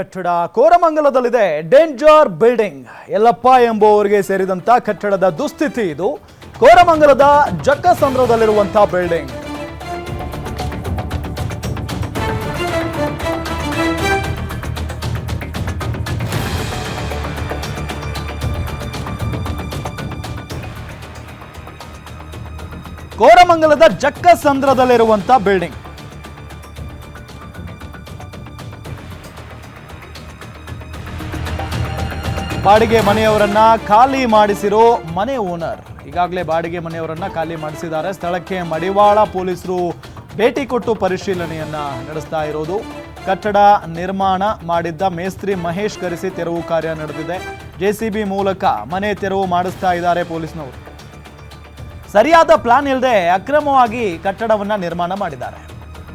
ಕಟ್ಟಡ ಕೋರಮಂಗಲದಲ್ಲಿದೆ danger building. Yallappa ಎಂಬುವವರಿಗೆ ಸೇರಿದಂತ ಕಟ್ಟಡದ ದುಸ್ಥಿತಿ ಇದು. ಕೋರಮಂಗಲದ ಜಕ್ಕಸಂದ್ರದಲ್ಲಿರುವಂತಹ ಬಿಲ್ಡಿಂಗ್. ಕೋರಮಂಗಲದ ಜಕ್ಕಸಂದ್ರದಲ್ಲಿರುವಂತಹ ಬಿಲ್ಡಿಂಗ್. ಬಾಡಿಗೆ ಮನೆಯವರನ್ನ ಖಾಲಿ ಮಾಡಿಸಿರೋ ಮನೆ ಓನರ್ ಈಗಾಗಲೇ ಬಾಡಿಗೆ ಮನೆಯವರನ್ನ ಖಾಲಿ ಮಾಡಿಸಿದ್ದಾರೆ. ಸ್ಥಳಕ್ಕೆ ಮಡಿವಾಳ ಪೊಲೀಸರು ಭೇಟಿ ಕೊಟ್ಟು ಪರಿಶೀಲನೆಯನ್ನ ನಡೆಸ್ತಾ ಇರೋದು. ಕಟ್ಟಡ ನಿರ್ಮಾಣ ಮಾಡಿದ್ದ ಮೇಸ್ತ್ರಿ ಮಹೇಶ್ ಕರೆಸಿ ತೆರವು ಕಾರ್ಯ ನಡೆದಿದೆ. ಜೆಸಿಬಿ ಮೂಲಕ ಮನೆ ತೆರವು ಮಾಡಿಸ್ತಾ ಇದ್ದಾರೆ ಪೊಲೀಸ್ನವರು. ಸರಿಯಾದ ಪ್ಲಾನ್ ಇಲ್ಲದೆ ಅಕ್ರಮವಾಗಿ ಕಟ್ಟಡವನ್ನ ನಿರ್ಮಾಣ ಮಾಡಿದ್ದಾರೆ.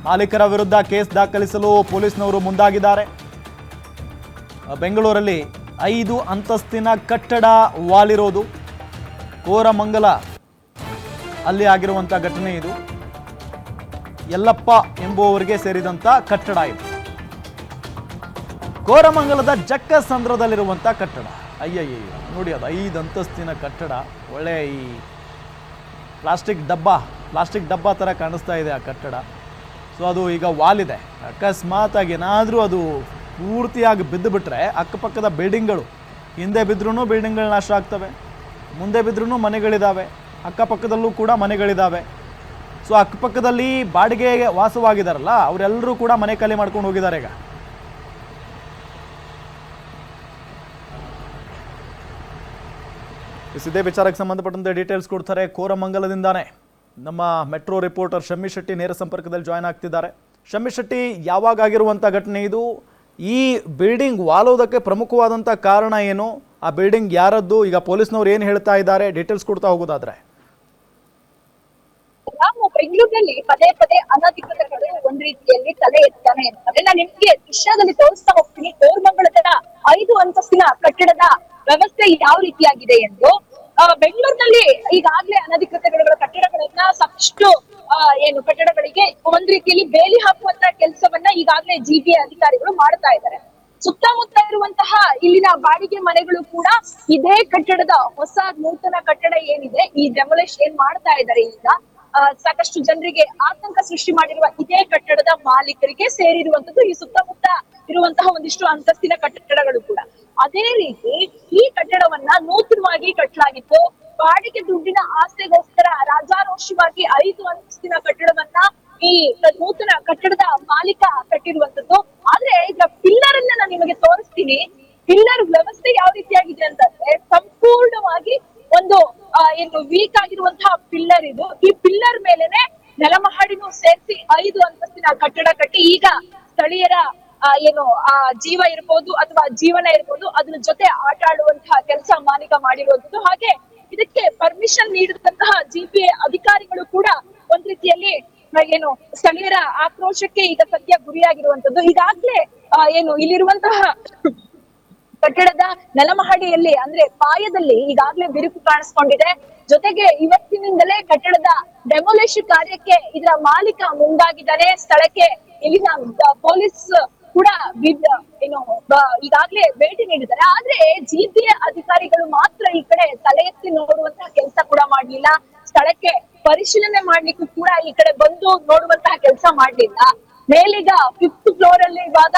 ಮಾಲೀಕರ ವಿರುದ್ಧ ಕೇಸ್ ದಾಖಲಿಸಲು ಪೊಲೀಸ್ನವರು ಮುಂದಾಗಿದ್ದಾರೆ. ಬೆಂಗಳೂರಲ್ಲಿ 5 ಅಂತಸ್ತಿನ ಕಟ್ಟಡ ವಾಲಿರೋದು ಕೋರಮಂಗಲ ಅಲ್ಲಿ ಆಗಿರುವಂತಹ ಘಟನೆ ಇದು. ಯಲ್ಲಪ್ಪ ಎಂಬುವವರಿಗೆ ಸೇರಿದಂತ ಕಟ್ಟಡ ಇದು. ಕೋರಮಂಗಲದ ಜಕ್ಕಸಂದ್ರದಲ್ಲಿರುವಂತಹ ಕಟ್ಟಡ. ಅಯ್ಯಯ್ಯ ನೋಡಿ, ಅದು 5 ಅಂತಸ್ತಿನ ಕಟ್ಟಡ. ಒಳ್ಳೆ ಈ ಪ್ಲಾಸ್ಟಿಕ್ ಡಬ್ಬ ತರ ಕಾಣಿಸ್ತಾ ಇದೆ ಆ ಕಟ್ಟಡ. ಸೊ ಅದು ಈಗ ವಾಲಿದೆ. ಅಕಸ್ಮಾತ್ ಆಗಿ ಏನಾದರೂ ಅದು ಪೂರ್ತಿಯಾಗಿ ಬಿದ್ದು ಬಿಟ್ರೆ ಅಕ್ಕಪಕ್ಕದ ಬಿಲ್ಡಿಂಗ್ಗಳು, ಹಿಂದೆ ಬಿದ್ರೂ ಬಿಲ್ಡಿಂಗ್ಗಳು ನಾಶ ಆಗ್ತವೆ, ಮುಂದೆ ಬಿದ್ರೂ ಮನೆಗಳಿದ್ದಾವೆ, ಅಕ್ಕಪಕ್ಕದಲ್ಲೂ ಕೂಡ ಮನೆಗಳಿದ್ದಾವೆ. ಸೊ ಅಕ್ಕಪಕ್ಕದಲ್ಲಿ ಬಾಡಿಗೆಗೆ ವಾಸವಾಗಿದ್ದಾರಲ್ಲ ಅವರೆಲ್ಲರೂ ಕೂಡ ಮನೆ ಖಾಲಿ ಮಾಡ್ಕೊಂಡು ಹೋಗಿದ್ದಾರೆ. ಈಗ ಇದೇ ವಿಚಾರಕ್ಕೆ ಸಂಬಂಧಪಟ್ಟಂತೆ ಡೀಟೇಲ್ಸ್ ಕೊಡ್ತಾರೆ ಕೋರಮಂಗಲದಿಂದಾನೆ ನಮ್ಮ ಮೆಟ್ರೋ ರಿಪೋರ್ಟರ್ ಶಮ್ಮಿ ಶೆಟ್ಟಿ ನೇರ ಸಂಪರ್ಕದಲ್ಲಿ ಜಾಯ್ನ್ ಆಗ್ತಿದ್ದಾರೆ. ಶಮ್ಮಿ ಶೆಟ್ಟಿ, ಯಾವಾಗ ಆಗಿರುವಂಥ ಘಟನೆ ಇದು? ಈ ಬಿಲ್ಡಿಂಗ್ ವಾಲೋದಕ್ಕೆ ಪ್ರಮುಖವಾದಂಥ ಕಾರಣ ಏನು? ಆ ಬಿಲ್ಡಿಂಗ್ ಯಾರದ್ದು? ಈಗ ಪೊಲೀಸ್ನವ್ರು ಏನು ಹೇಳ್ತಾ ಇದ್ದಾರೆ? ಡೀಟೇಲ್ಸ್ ಕೊಡ್ತಾ ಹೋಗೋದಾದ್ರೆ. ಬೆಂಗಳೂರಿನಲ್ಲಿ ಪದೇ ಪದೇ ಅನಧಿಕೃತಗಳು ಒಂದ್ ರೀತಿಯಲ್ಲಿ ತಲೆ ಎತ್ತಾನೆ ಇರ್ತವೆ. ನಾನು ನಿಮ್ಗೆ ದೃಶ್ಯದಲ್ಲಿ ತೋರಿಸ್ತಾ ಹೋಗ್ತೀನಿ ಕೋರಮಂಗಲದ 5 ಅಂತಸ್ತಿನ ಕಟ್ಟಡದ ವ್ಯವಸ್ಥೆ ಯಾವ ರೀತಿಯಾಗಿದೆ ಎಂದು. ಬೆಂಗಳೂರಿನಲ್ಲಿ ಈಗಾಗಲೇ ಅನಧಿಕೃತಗಳ ಕಟ್ಟಡಗಳನ್ನ ಸಾಕಷ್ಟು ಕಟ್ಟಡಗಳಿಗೆ ಒಂದ್ ರೀತಿಯಲ್ಲಿ ಬೇಲಿ ಹಾಕುವಂತ ಕೆಲಸವನ್ನ ಈಗಾಗಲೇ ಜಿಬಿಎ ಅಧಿಕಾರಿಗಳು ಮಾಡ್ತಾ ಇದ್ದಾರೆ. ಸುತ್ತಮುತ್ತ ಇರುವಂತಹ ಇಲ್ಲಿನ ಬಾಡಿಗೆ ಮನೆಗಳು ಕೂಡ ಇದೇ ಕಟ್ಟಡದ ಹೊಸ ನೂತನ ಕಟ್ಟಡ ಏನಿದೆ ಈ ಡೆಮೊಲಿಷ್ ಏನ್ ಮಾಡ್ತಾ ಇದ್ದಾರೆ ಈಗ ಸಾಕಷ್ಟು ಜನರಿಗೆ ಆತಂಕ ಸೃಷ್ಟಿ ಮಾಡಿರುವ ಇದೇ ಕಟ್ಟಡದ ಮಾಲೀಕರಿಗೆ ಸೇರಿರುವಂತದ್ದು ಈ ಸುತ್ತಮುತ್ತ ಇರುವಂತಹ ಒಂದಿಷ್ಟು ಅಂತಸ್ತಿನ ಕಟ್ಟಡಗಳು ಕೂಡ. ಅದೇ ರೀತಿ ಈ ಕಟ್ಟಡವನ್ನ ನೂತನವಾಗಿ ಕಟ್ಟಲಾಗಿತ್ತು. ಬಾಡಿಗೆ ದುಡ್ಡಿನ ಆಸೆಗೋಸ್ಕರ ರಾಜಾರೋಷವಾಗಿ 5 ಅಂತಸ್ತಿನ ಕಟ್ಟಡವನ್ನ ಈ ನೂತನ ಕಟ್ಟಡದ ಮಾಲೀಕ ಕಟ್ಟಿರುವಂತದ್ದು. ಆದ್ರೆ ಈಗ ಪಿಲ್ಲರ್ ಅನ್ನ ನಾನು ನಿಮಗೆ ತೋರಿಸ್ತೀನಿ. ಪಿಲ್ಲರ್ ವ್ಯವಸ್ಥೆ ಯಾವ ರೀತಿಯಾಗಿದೆ ಅಂತಂದ್ರೆ ಸಂಪೂರ್ಣವಾಗಿ ಒಂದು ವೀಕ್ ಆಗಿರುವಂತಹ ಪಿಲ್ಲರ್ ಇದು. ಈ ಪಿಲ್ಲರ್ ಮೇಲೆನೆ ನೆಲಮಹಡಿನೂ ಸೇರಿಸಿ 5 ಅಂತಸ್ತಿನ ಕಟ್ಟಡ ಕಟ್ಟಿ ಈಗ ಸ್ಥಳೀಯರ ಜೀವ ಇರ್ಬೋದು ಅಥವಾ ಜೀವನ ಇರ್ಬೋದು ಅದ್ರ ಜೊತೆ ಆಟ ಆಡುವಂತಹ ಕೆಲಸ ಮಾಲೀಕ ಮಾಡಿರುವಂತದ್ದು. ಹಾಗೆ ಇದಕ್ಕೆ ಪರ್ಮಿಷನ್ ನೀಡಿದಂತಹ ಜಿಪಿಎ ಅಧಿಕಾರಿಗಳು ಕೂಡ ಒಂದ್ ರೀತಿಯಲ್ಲಿ ಸ್ಥಳೀಯರ ಆಕ್ರೋಶಕ್ಕೆ ಈಗ ಸದ್ಯ ಗುರಿಯಾಗಿರುವಂತದ್ದು. ಈಗಾಗ್ಲೇ ಇಲ್ಲಿರುವಂತಹ ಕಟ್ಟಡದ ನೆಲಮಹಡಿಯಲ್ಲಿ ಅಂದ್ರೆ ಪಾಯದಲ್ಲಿ ಈಗಾಗಲೇ ಬಿರುಕು ಕಾಣಿಸ್ಕೊಂಡಿದೆ. ಜೊತೆಗೆ ಇವತ್ತಿನಿಂದಲೇ ಕಟ್ಟಡದ ಡೆಮೊಲಿಷ್ ಕಾರ್ಯಕ್ಕೆ ಇದರ ಮಾಲೀಕ ಮುಂದಾಗಿದ್ದಾನೆ. ಸ್ಥಳಕ್ಕೆ ಇಲ್ಲಿನ ಪೊಲೀಸ್ ಕೂಡ ಈಗಾಗಲೇ ಭೇಟಿ ನೀಡಿದ್ದಾರೆ. ಆದ್ರೆ ಜಿಪಿಎ ಅಧಿಕಾರಿಗಳು ಮಾತ್ರ ಈ ಕಡೆ ತಲೆ ಎತ್ತಿ ನೋಡುವಂತಹ ಕೆಲಸ ಕೂಡ ಮಾಡ್ಲಿಲ್ಲ. ಸ್ಥಳಕ್ಕೆ ಪರಿಶೀಲನೆ ಮಾಡ್ಲಿಕ್ಕೂ ಕೂಡ ಈ ಕಡೆ ಬಂದು ನೋಡುವಂತಹ ಕೆಲಸ ಮಾಡ್ಲಿಲ್ಲ. ಮೇಲೀಗ 5th ಫ್ಲೋರ್ ಅಲ್ಲಿ ಇವಾಗ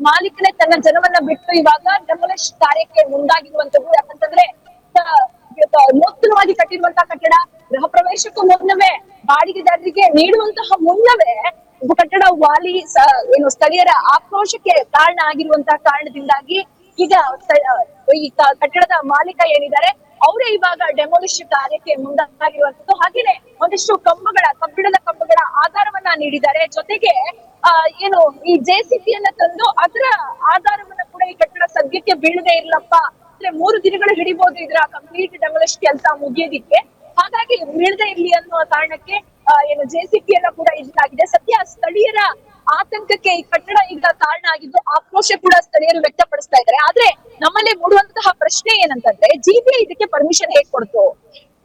ಮಾಲೀಕನೇ ತನ್ನ ಜನವನ್ನ ಬಿಟ್ಟು ಇವಾಗ ಡೆಮೊಲಿಷ್ ಕಾರ್ಯಕ್ಕೆ ಮುಂದಾಗಿರುವಂತದ್ದು. ಯಾಕಂತಂದ್ರೆ ನೂತನವಾಗಿ ಕಟ್ಟಿರುವಂತಹ ಕಟ್ಟಡ ಗೃಹ ಪ್ರವೇಶಕ್ಕೂ ಮುನ್ನವೇ ಬಾಡಿಗೆದಾರರಿಗೆ ನೀಡುವಂತಹ ಮುನ್ನವೇ ಕಟ್ಟಡ ವಾಲಿ ಸ್ಥಳೀಯರ ಆಕ್ರೋಶಕ್ಕೆ ಕಾರಣ ಆಗಿರುವಂತಹ ಕಾರಣದಿಂದಾಗಿ ಈಗ ಈ ಕಟ್ಟಡದ ಮಾಲೀಕ ಏನಿದ್ದಾರೆ ಅವರೇ ಇವಾಗ ಡೆಮೊಲಿಷ್ ಕಾರ್ಯಕ್ಕೆ ಮುಂದಾಗಿರುವಂತದ್ದು. ಹಾಗೇನೆ ಒಂದಿಷ್ಟು ಕಬ್ಬಿಣದ ಕಂಬಗಳ ಆಧಾರವನ್ನ ನೀಡಿದ್ದಾರೆ. ಜೊತೆಗೆ ಈ ಜೆಸಿಬಿಯನ್ನ ತಂದು ಅದರ ಆಧಾರವನ್ನ ಕೂಡ ಈ ಕಟ್ಟಡ ಸದ್ಯಕ್ಕೆ ಬೀಳದೆ ಇರ್ಲಪ್ಪ ಅಂದ್ರೆ 3 ದಿನಗಳು ಹಿಡಿಬಹುದು ಇದರ ಕಂಪ್ಲೀಟ್ ಡೆಮೊಲಿಷ್ ಕೆಲಸ ಮುಗಿಯೋದಿಕ್ಕೆ. ಹಾಗಾಗಿ ಬೀಳದೆ ಇರ್ಲಿ ಅನ್ನುವ ಕಾರಣಕ್ಕೆ ಜೆಸಿಬಿಯನ್ನ ಕೂಡ ಇಡಲಾಗಿದೆ. ಸದ್ಯ ಸ್ಥಳೀಯರ ಆತಂಕಕ್ಕೆ ಈ ಕಟ್ಟಡ ಈಗ ಕಾರಣ ಆಗಿದ್ದು ಆಕ್ರೋಶ ಕೂಡ ಸ್ಥಳೀಯರು ವ್ಯಕ್ತಪಡಿಸ್ತಾ ಇದ್ದಾರೆ. ಆದ್ರೆ ನಮ್ಮಲ್ಲಿ ಮೂಡುವಂತಹ ಪ್ರಶ್ನೆ ಏನಂತಂದ್ರೆ ಜಿಬಿಎ ಇದಕ್ಕೆ ಪರ್ಮಿಷನ್ ಹೇಗ್ ಕೊಡ್ತು?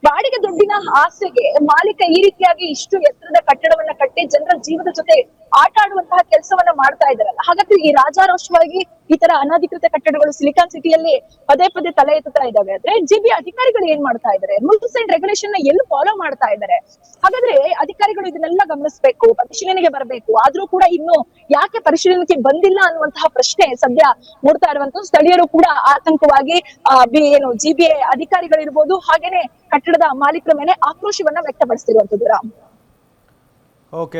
ಬಾಡಿಗೆ ದುಡ್ಡಿನ ಆಸೆಗೆ ಮಾಲೀಕ ಈ ರೀತಿಯಾಗಿ ಇಷ್ಟು ಎತ್ತರದ ಕಟ್ಟಡವನ್ನ ಕಟ್ಟಿ ಜನರ ಜೀವದ ಜೊತೆ ಆಟ ಆಡುವಂತಹ ಕೆಲಸವನ್ನ ಮಾಡ್ತಾ ಇದ್ದಾರಲ್ಲ, ಹಾಗಾದ್ರೆ ಈ ರಾಜಾರೋಷವಾಗಿ ಈ ತರ ಅನಧಿಕೃತ ಕಟ್ಟಡಗಳು ಸಿಲಿಕಾನ್ ಸಿಟಿಯಲ್ಲಿ ಪದೇ ಪದೇ ತಲೆ ಎತ್ತುತ್ತಾ ಇದಾವೆ ಆದ್ರೆ ಜಿಬಿ ಅಧಿಕಾರಿಗಳು ಏನ್ ಮಾಡ್ತಾ ಇದಾರೆ? ರೂಲ್ಸ್ ಅಂಡ್ ರೆಗ್ಯುಲೇಷನ್ ನ ಎಲ್ಲಿ ಫಾಲೋ ಮಾಡ್ತಾ ಇದಾರೆ? ಹಾಗಾದ್ರೆ ಅಧಿಕಾರಿಗಳು ಇದನ್ನೆಲ್ಲ ಗಮನಿಸಬೇಕು, ಪರಿಶೀಲನೆಗೆ ಬರಬೇಕು. ಆದ್ರೂ ಕೂಡ ಇನ್ನು ಯಾಕೆ ಪರಿಶೀಲನೆಗೆ ಬಂದಿಲ್ಲ ಅನ್ನುವಂತಹ ಪ್ರಶ್ನೆ ಸದ್ಯ ಮೂಡ್ತಾ ಇರುವಂತದ್ದು. ಸ್ಥಳೀಯರು ಕೂಡ ಆತಂಕವಾಗಿ ಏನು ಜಿಬಿಎ ಅಧಿಕಾರಿಗಳಿರ್ಬೋದು, ಹಾಗೇನೆ ಕಟ್ಟಡದ ಮಾಲೀಕರ ಮೇಲೆ ಆಕ್ರೋಶವನ್ನ ವ್ಯಕ್ತಪಡಿಸಿರುವಂತದ್ದು. ರಾಮ್. ಓಕೆ.